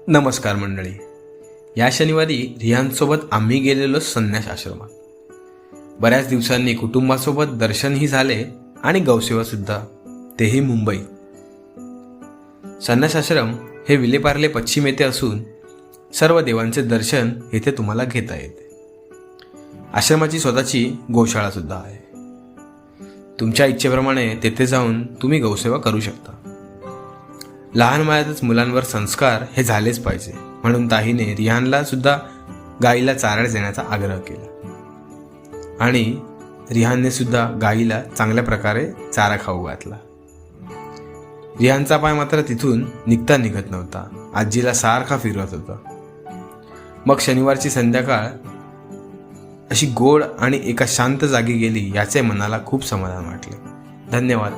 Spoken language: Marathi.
नमस्कार मंडळी. या शनिवारी रिहानसोबत आम्ही गेलेलो संन्यास आश्रमात. बऱ्याच दिवसांनी कुटुंबासोबत दर्शनही झाले आणि गौसेवासुद्धा, तेही मुंबईत. संन्यास आश्रम हे विलेपार्ले पश्चिम येथे असून सर्व देवांचे दर्शन येथे तुम्हाला घेता येते. आश्रमाची स्वतःची गोशाळासुद्धा आहे. तुमच्या इच्छेप्रमाणे तेथे जाऊन तुम्ही गौसेवा करू शकता. लहान वयातच मुलांवर संस्कार हे झालेच पाहिजे, म्हणून ताईने रिहानला सुद्धा गाईला चारा देण्याचा आग्रह केला आणि रिहानने सुद्धा गाईला चांगल्या प्रकारे चारा खाऊ घातला. रिहानचा पाय मात्र तिथून निघत नव्हता. आजीला सारखा फिरवत होता. मग शनिवारची संध्याकाळ अशी गोड आणि एका शांत जागी गेली, याचे मनाला खूप समाधान वाटले. धन्यवाद.